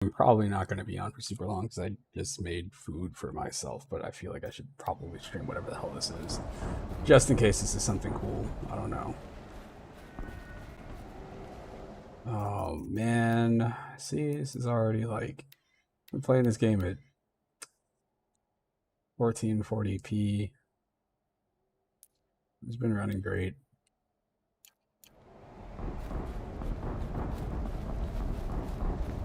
I'm probably not going to be on for super long because I just made food for myself, but I feel like I should probably stream whatever the hell this is. Just in case this is something cool. I don't know. Oh, man. See, this is already like... I'm playing this game at 1440p. It's been running great.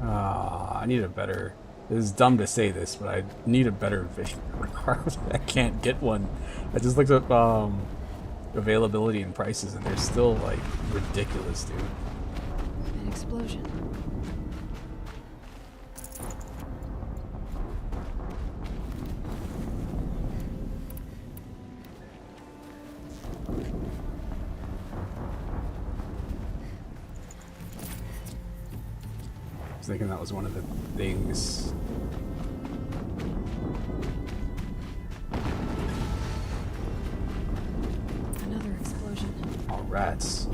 I need a better... This is dumb to say this, but I need a better video card. I can't get one. I just looked up availability and prices, and they're still like ridiculous, dude. An explosion. I was thinking that was one of the things. Another explosion. Oh, rats.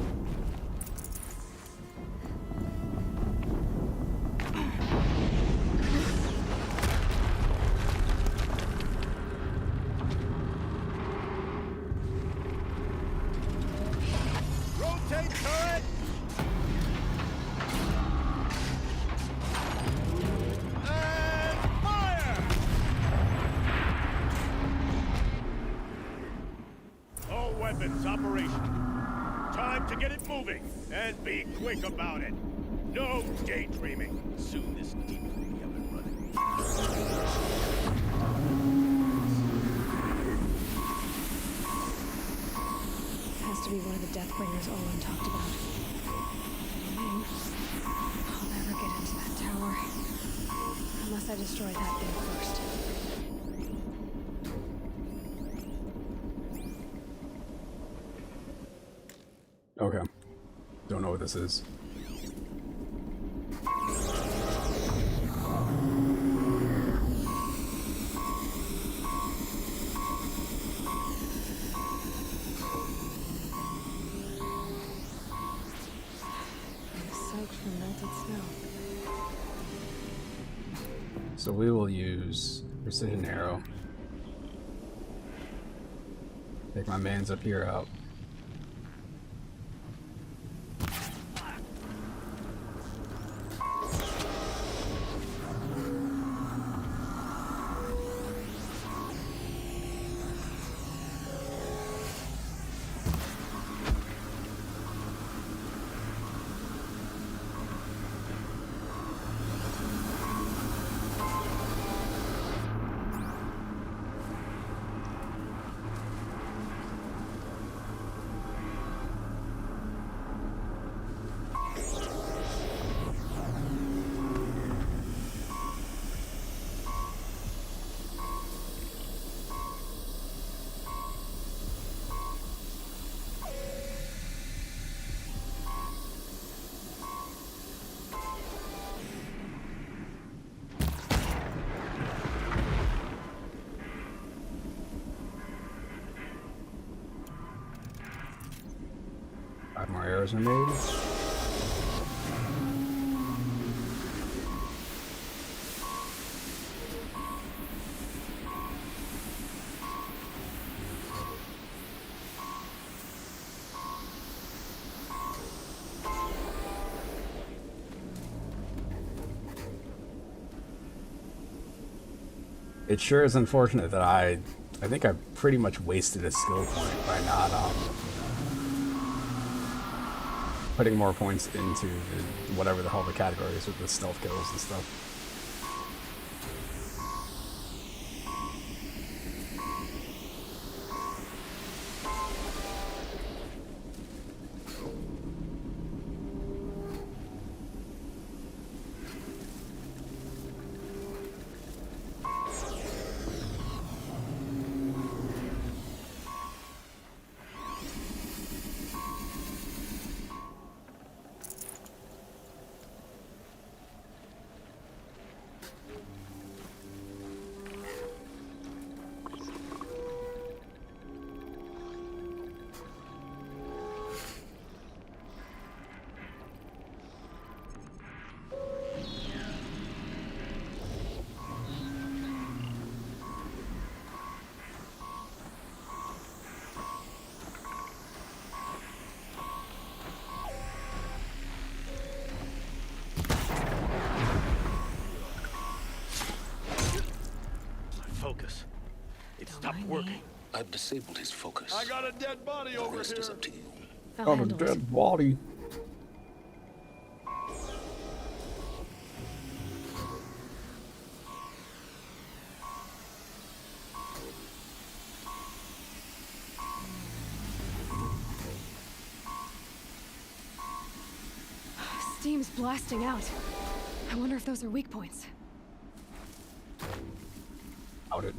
Rotate turret! And fire! All weapons operational. Time to get it moving, and be quick about it. No daydreaming. Soon this demon will be up and running. Has to be one of the Deathbringers Olin talked about. I'll never get into that tower. Unless I destroy that thing first. Okay. Don't know what this is. Soaked from melted snow. So we will use precision arrow. Take my man's up here out. Five more arrows are made. It sure is unfortunate that I think I pretty much wasted a skill point by not putting more points into whatever the hell the category is with the stealth kills and stuff. Find Working. me. I've disabled his focus. I got a dead body The over rest is here. up to you. I'll On a handle it. dead body. Steam's blasting out. I wonder if those are weak points. Out it.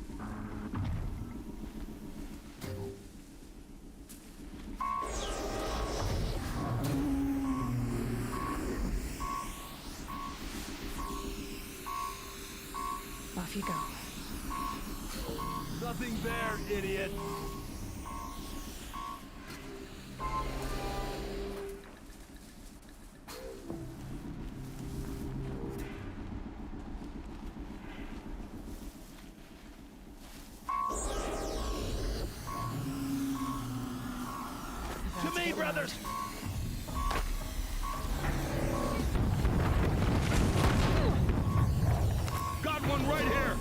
Off you go. Nothing there, idiot. To me, brothers! Got one right here!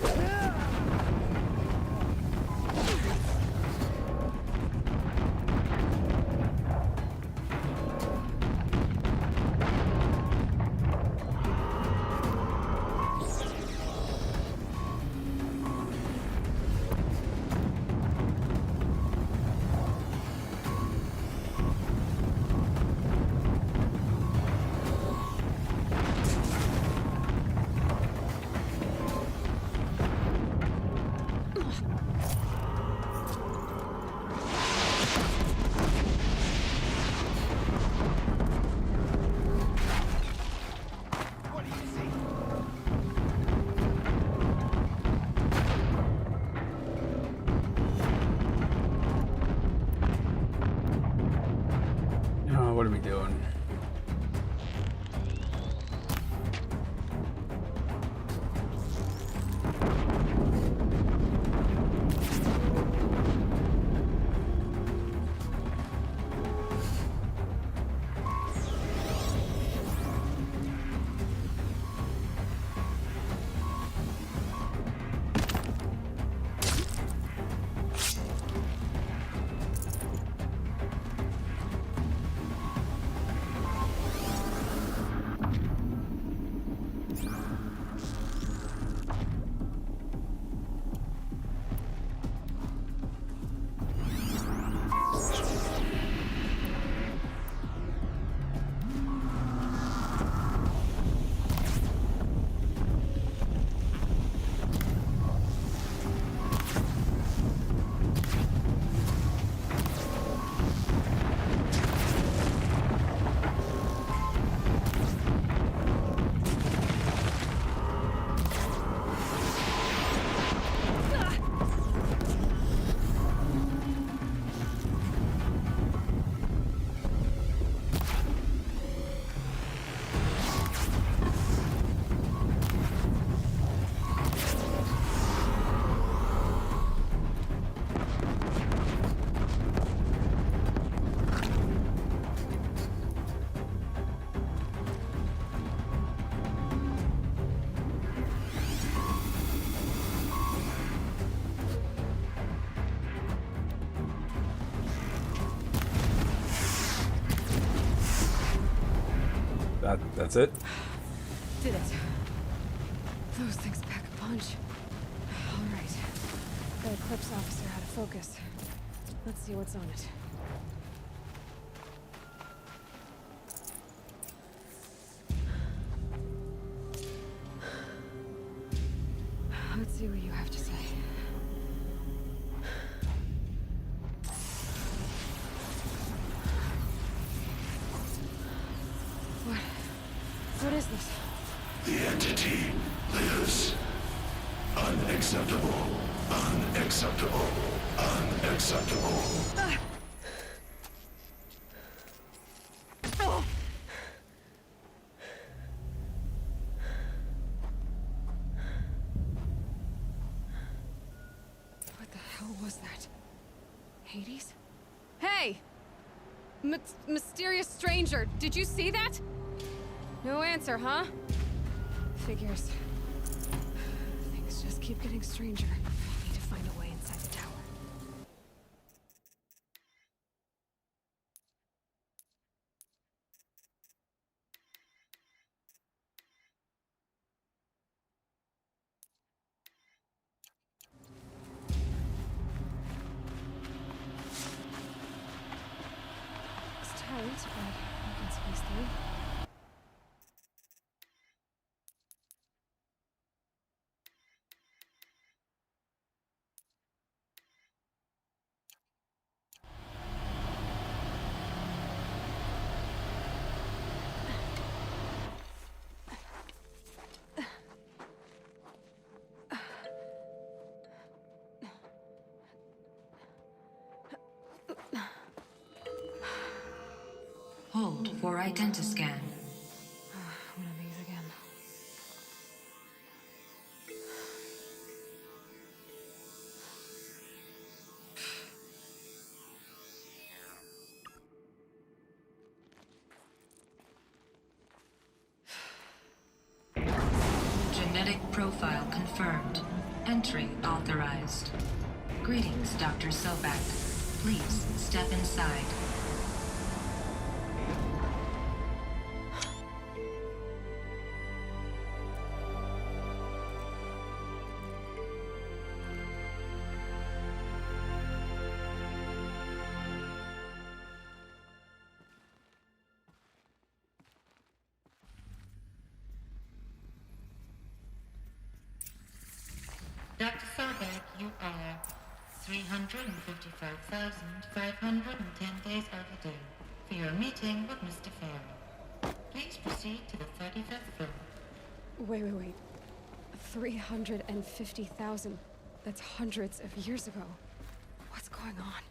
What do you see? Oh, what are we doing? That's it? Did it. Those things pack a punch. All right. The Eclipse officer had a focus. Let's see what's on it. Let's see what you have to say. What is this? The entity lives. Unacceptable. Unacceptable. Unacceptable. What the hell was that? Hades? Hey! Mysterious stranger, did you see that? No answer, huh? Figures. Things just keep getting stranger. I need to find a way inside the tower. Hold for identiscan. One of these again. Genetic profile confirmed. Entry authorized. Greetings, Dr. Sobek. Please step inside. Dr. Sobek, you are 355,510 days overdue for your meeting with Mr. Farrell. Please proceed to the 35th floor. Wait. 350,000. That's hundreds of years ago. What's going on?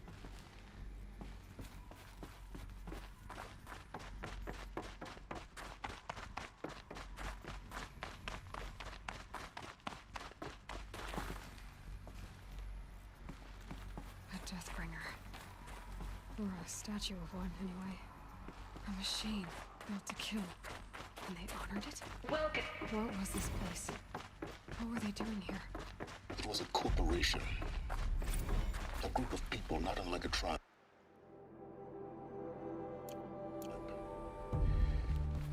A Deathbringer. Or a statue of one, anyway. A machine built to kill. And they honored it? Welcome. What was this place? What were they doing here? It was a corporation. A group of people not unlike a tribe.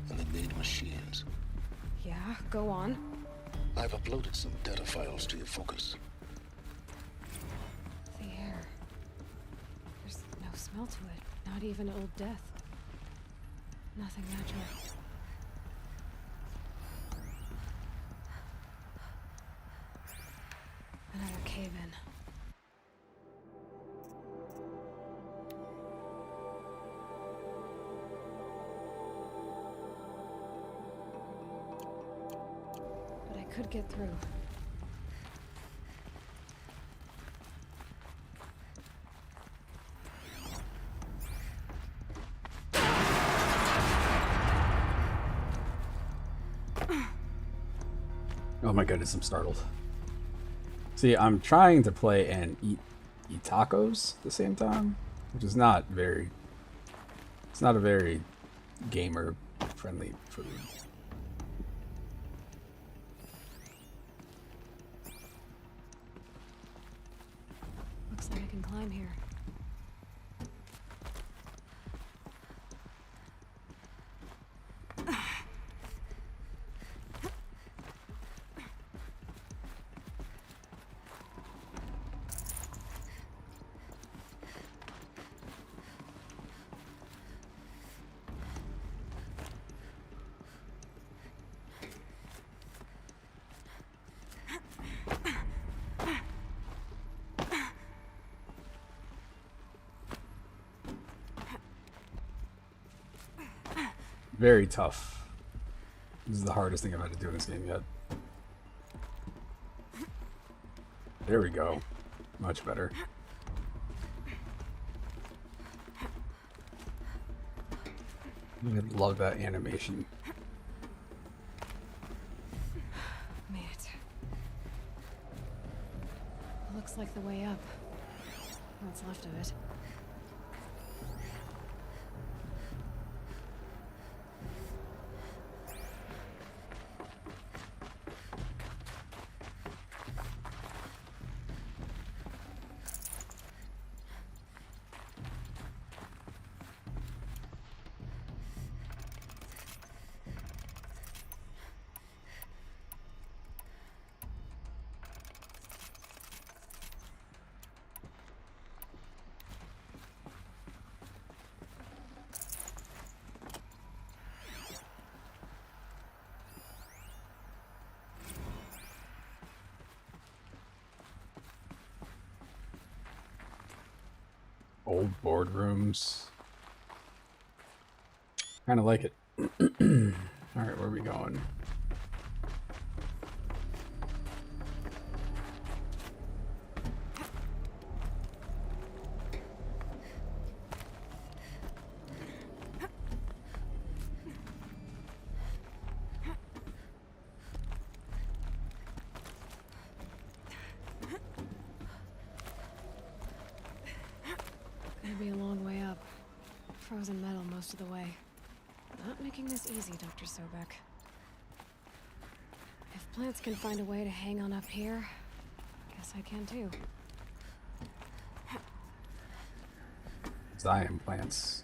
And they made machines. Yeah, go on. I've uploaded some data files to your focus. The air. There's no smell to it. Not even old death. Nothing natural. Another cave-in. But I could get through. Oh my goodness, I'm startled. See, I'm trying to play and eat tacos at the same time, which is not very... It's not a very gamer-friendly food. Looks like I can climb here. Very tough. This is the hardest thing I've had to do in this game yet. There we go. Much better. I love that animation. Made it. Looks like the way up. What's left of it. Old boardrooms. Kind of like it. Alright, where are we going? be a long way up. Frozen metal most of the way. Not making this easy, Dr. Sobek. If plants can find a way to hang on up here, guess I can too. Zion plants.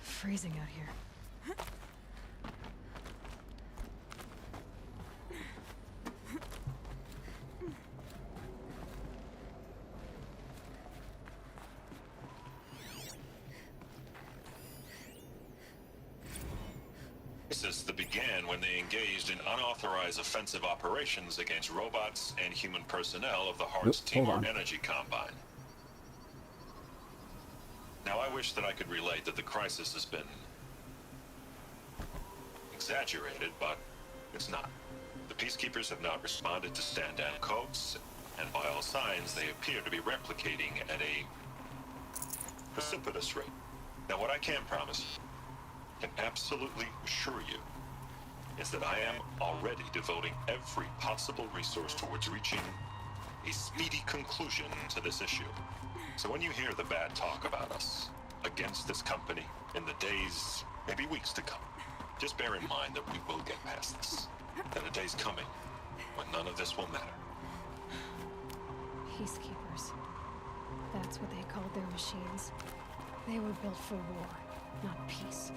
Freezing out here. Crisis that began when they engaged in unauthorized offensive operations against robots and human personnel of the Heart's Oops, hold Timor on. Energy Combine. Now, I wish that I could relate that the crisis has been exaggerated, but it's not. The Peacekeepers have not responded to stand-down codes, and by all signs, they appear to be replicating at a precipitous rate. Now, what I can promise, can absolutely assure you, is that I am already devoting every possible resource towards reaching a speedy conclusion to this issue. So when you hear the bad talk about us against this company in the days, maybe weeks to come, just bear in mind that we will get past this. That a day's coming when none of this will matter. Peacekeepers. That's what they called their machines. They were built for war, not peace.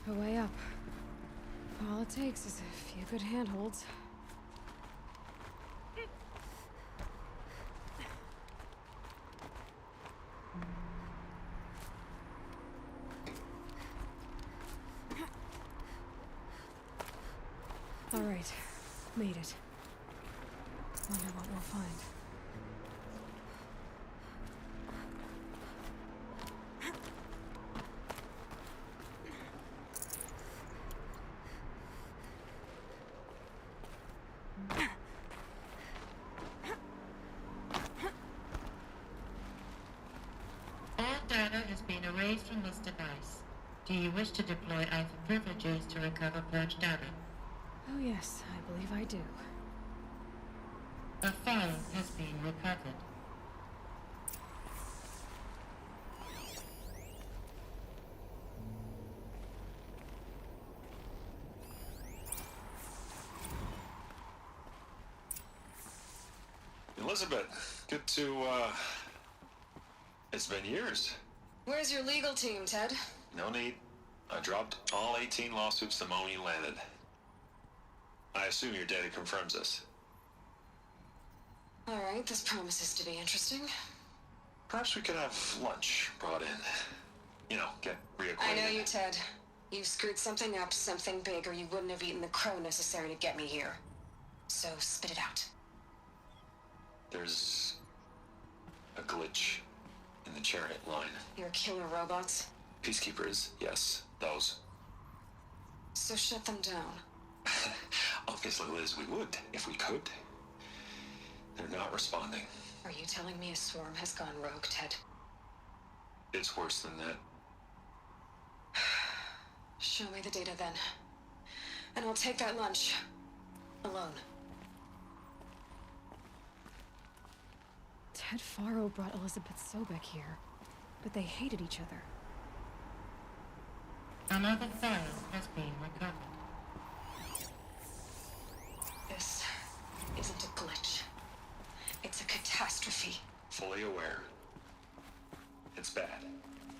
A way up. All it takes is a few good handholds. All right, made it. Wonder what we'll find. raised from this device. Do you wish to deploy Alpha privileges to recover purged data? Oh yes, I believe I do. A file has been recovered. Elizabeth, good to, it's been years. Where's your legal team, Ted? No need. I dropped all 18 lawsuits the moment you landed. I assume your data confirms this. Alright, this promises to be interesting. Perhaps we could have lunch brought in. You know, get reacquainted. I know you, Ted. You screwed something up, something big, or you wouldn't have eaten the crow necessary to get me here. So spit it out. There's a glitch in the chariot line. Your killer robots? Peacekeepers, yes, those. So shut them down. Obviously, Liz, we would, if we could. They're not responding. Are you telling me a swarm has gone rogue, Ted? It's worse than that. Show me the data then. And I'll take that lunch. Alone. Ted Faro brought Elizabeth Sobek here, but they hated each other. Another file has been recovered. This isn't a glitch. It's a catastrophe. Fully aware. It's bad.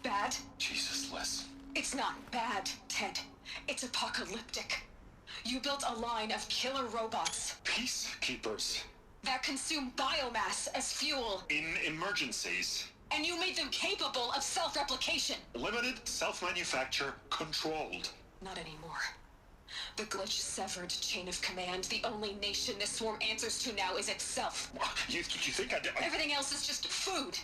Bad? Jesus, Liz. It's not bad, Ted. It's apocalyptic. You built a line of killer robots Peacekeepers. that consume biomass as fuel, In emergencies. and you made them capable of self-replication. Limited, self-manufacture, controlled. Not anymore. The glitch severed chain of command. The only nation this swarm answers to now is itself. You think I... Everything else is just food.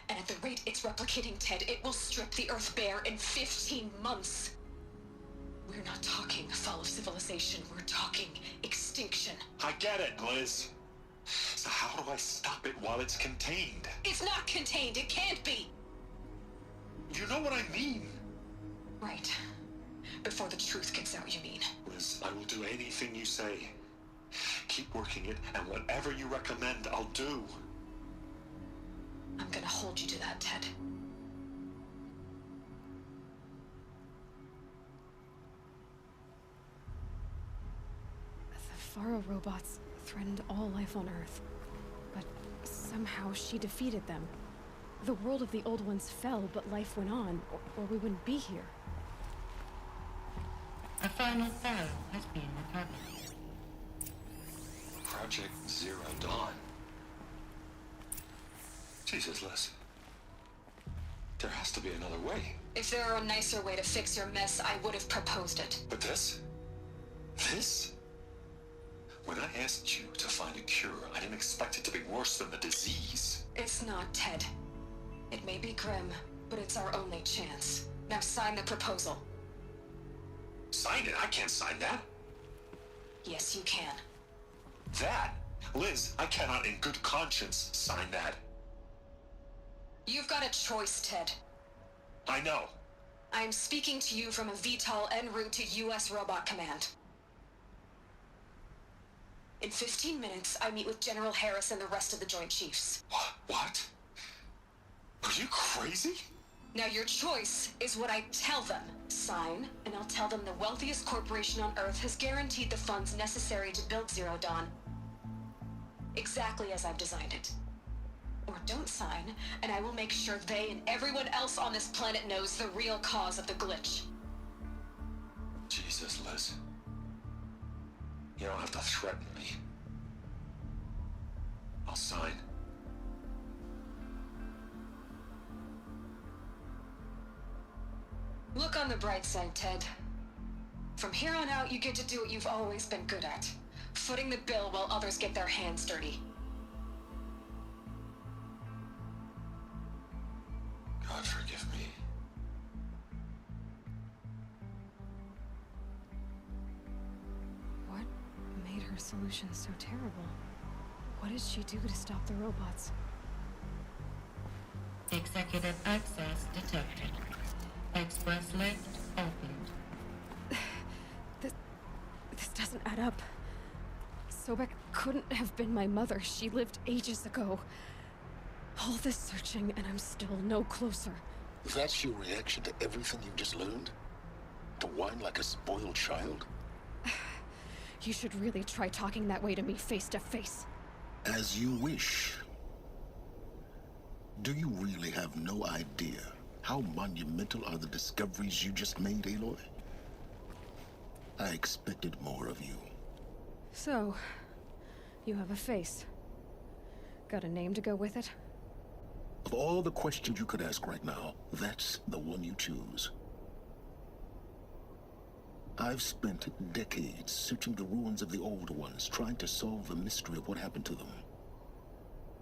And at the rate it's replicating, Ted, it will strip the Earth bare in 15 months. We're not talking fall of civilization. We're talking extinction. I get it, Liz. So how do I stop it while it's contained? It's not contained. It can't be. You know what I mean. Right. Before the truth gets out, you mean? Liz, I will do anything you say. Keep working it, and whatever you recommend, I'll do. I'm gonna hold you to that, Ted. The Faro robots threatened all life on Earth, but somehow she defeated them. The world of the old ones fell, but life went on, or we wouldn't be here. A final file has been recovered. Project Zero Dawn. Jesus, Liz. There has to be another way. If there were a nicer way to fix your mess, I would have proposed it. But this? This? When I asked you to find a cure, I didn't expect it to be worse than the disease. It's not, Ted. It may be grim, but it's our only chance. Now sign the proposal. Sign it? I can't sign that. Yes, you can. That? Liz, I cannot in good conscience sign that. You've got a choice, Ted. I know. I am speaking to you from a VTOL en route to U.S. Robot Command. In 15 minutes, I meet with General Harris and the rest of the Joint Chiefs. What? Are you crazy? Now your choice is what I tell them. Sign, and I'll tell them the wealthiest corporation on Earth has guaranteed the funds necessary to build Zero Dawn. Exactly as I've designed it. Or don't sign, and I will make sure they and everyone else on this planet knows the real cause of the glitch. Jesus, Liz. You don't have to threaten me. I'll sign. Look on the bright side, Ted. From here on out, you get to do what you've always been good at. Footing the bill while others get their hands dirty. God forgive me. What made her solution so terrible? What did she do to stop the robots? Executive access detected. Express lift opened. This doesn't add up. Sobek couldn't have been my mother. She lived ages ago. All this searching, and I'm still no closer. That's your reaction to everything you just learned? To whine like a spoiled child? You should really try talking that way to me face to face. As you wish. Do you really have no idea how monumental are the discoveries you just made, Aloy? I expected more of you. So, you have a face. Got a name to go with it? Of all the questions you could ask right now, that's the one you choose. I've spent decades searching the ruins of the older ones, trying to solve the mystery of what happened to them.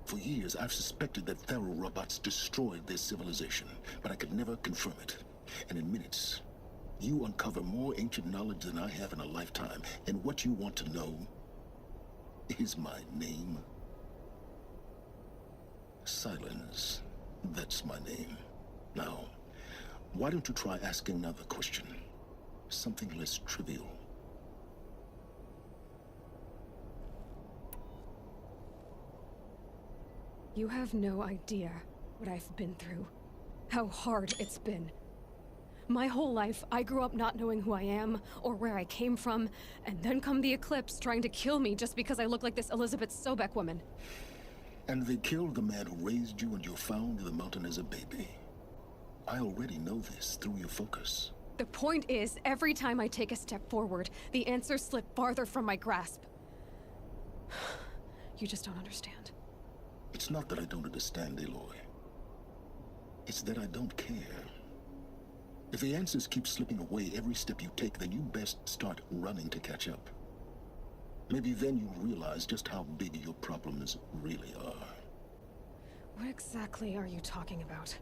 For years, I've suspected that Faro robots destroyed their civilization, but I could never confirm it. And in minutes, you uncover more ancient knowledge than I have in a lifetime, and what you want to know is my name. Silence. That's my name. Now, why don't you try asking another question? Something less trivial. You have no idea what I've been through. How hard it's been. My whole life, I grew up not knowing who I am or where I came from, and then come the Eclipse trying to kill me just because I look like this Elizabeth Sobek woman. And they killed the man who raised you and you found in the mountain as a baby. I already know this through your focus. The point is, every time I take a step forward, the answers slip farther from my grasp. You just don't understand. It's not that I don't understand, Aloy. It's that I don't care. If the answers keep slipping away every step you take, then you best start running to catch up. Maybe then you'll realize just how big your problems really are. What exactly are you talking about?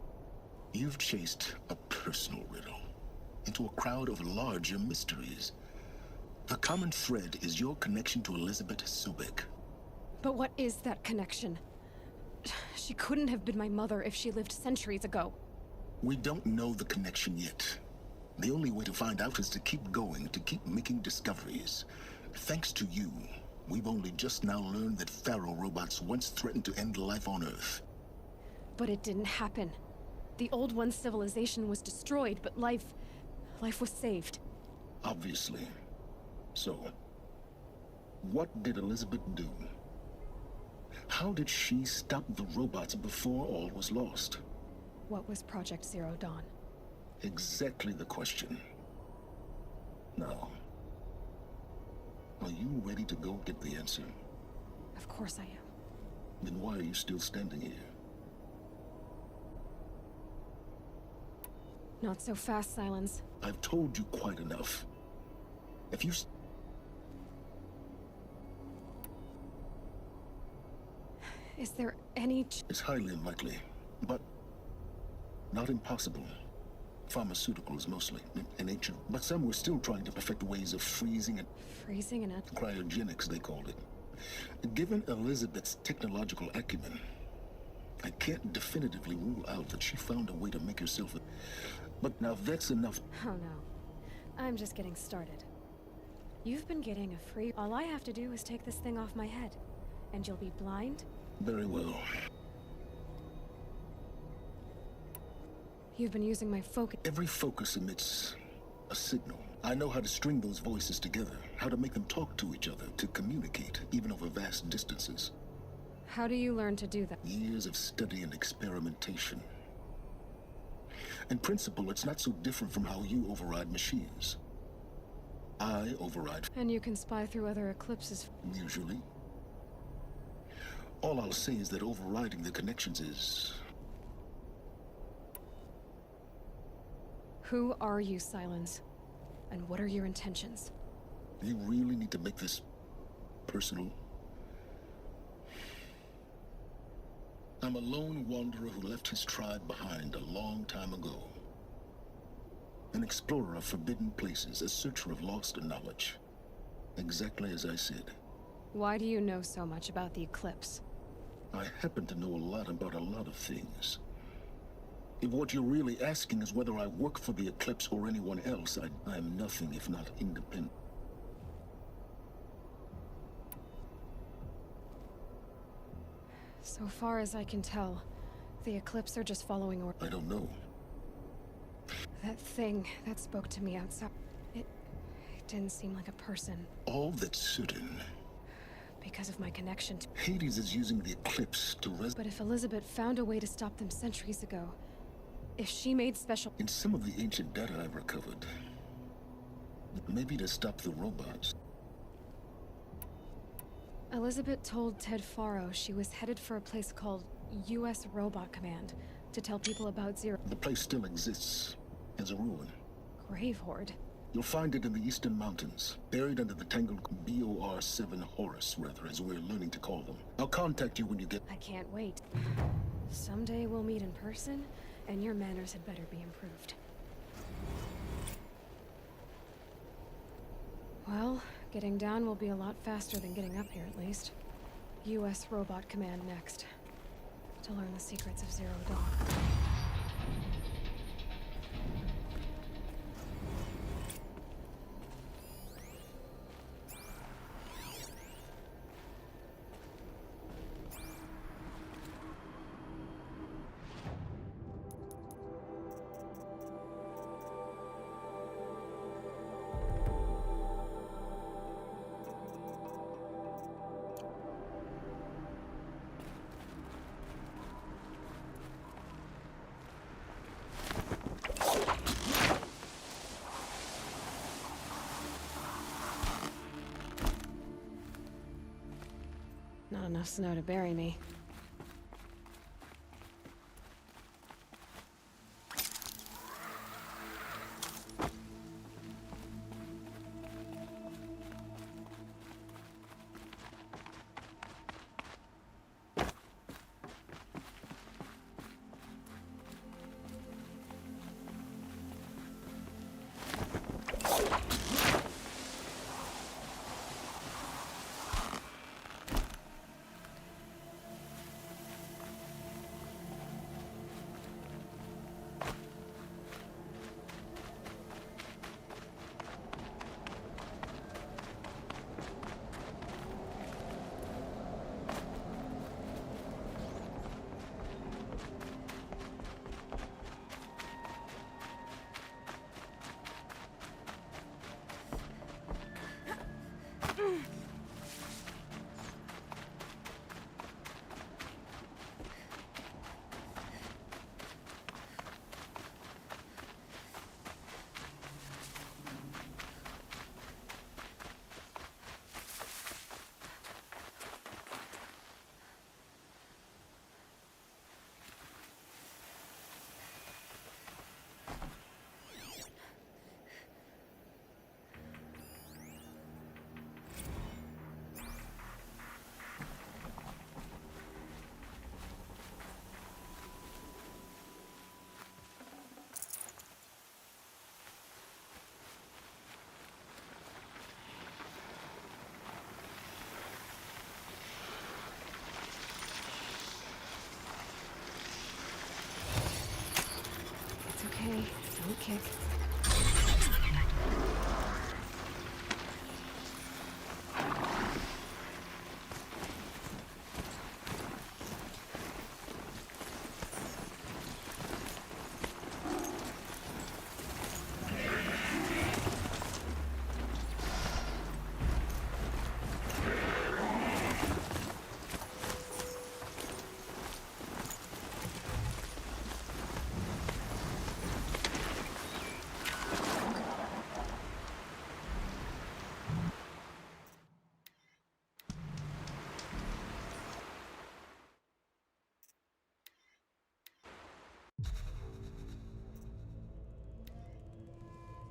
You've chased a personal riddle into a crowd of larger mysteries. The common thread is your connection to Elizabeth Sobek. But what is that connection? She couldn't have been my mother if she lived centuries ago. We don't know the connection yet. The only way to find out is to keep going, to keep making discoveries. Thanks to you, we've only just now learned that Faro robots once threatened to end life on Earth. But it didn't happen. The Old One's civilization was destroyed, but life was saved. Obviously. So, what did Elizabeth do? How did she stop the robots before all was lost? What was Project Zero Dawn? Exactly the question. Now, are you ready to go get the answer? Of course I am. Then why are you still standing here? Not so fast, Silence. I've told you quite enough. If you... Is there any It's highly unlikely, but not impossible. Pharmaceuticals mostly, in ancient, but some were still trying to perfect ways of freezing and freezing and cryogenics, they called it. Given Elizabeth's technological acumen, I can't definitively rule out that she found a way to make herself a... But now that's enough. Oh no. I'm just getting started. You've been getting a free... All I have to do is take this thing off my head. And you'll be blind? Very well. You've been using my focus... Every focus emits a signal. I know how to string those voices together, how to make them talk to each other, to communicate, even over vast distances. How do you learn to do that? Years of study and experimentation. In principle, it's not so different from how you override machines. I override... And you can spy through other eclipses. Usually. All I'll say is that overriding the connections is... Who are you, Silence? And what are your intentions? You really need to make this personal? I'm a lone wanderer who left his tribe behind a long time ago. An explorer of forbidden places, a searcher of lost knowledge. Exactly as I said. Why do you know so much about the Eclipse? I happen to know a lot about a lot of things. If what you're really asking is whether I work for the Eclipse or anyone else, I am nothing if not independent. So far as I can tell, the Eclipse are just following orders. I don't know. That thing that spoke to me outside, it didn't seem like a person. All that's certain, Because of my connection to... Hades is using the Eclipse to But if Elizabeth found a way to stop them centuries ago, if she made special... In some of the ancient data I've recovered, maybe to stop the robots. Elizabeth told Ted Faro she was headed for a place called U.S. Robot Command to tell people about Zero... The place still exists as a ruin. Grave Horde. You'll find it in the Eastern Mountains, buried under the tangled BOR-7 Horus, rather, as we're learning to call them. I'll contact you when you get... I can't wait. Someday we'll meet in person, and your manners had better be improved. Well, getting down will be a lot faster than getting up here, at least. U.S. Robot Command next. To learn the secrets of Zero Dawn. Not enough snow to bury me. Okay, don't kick.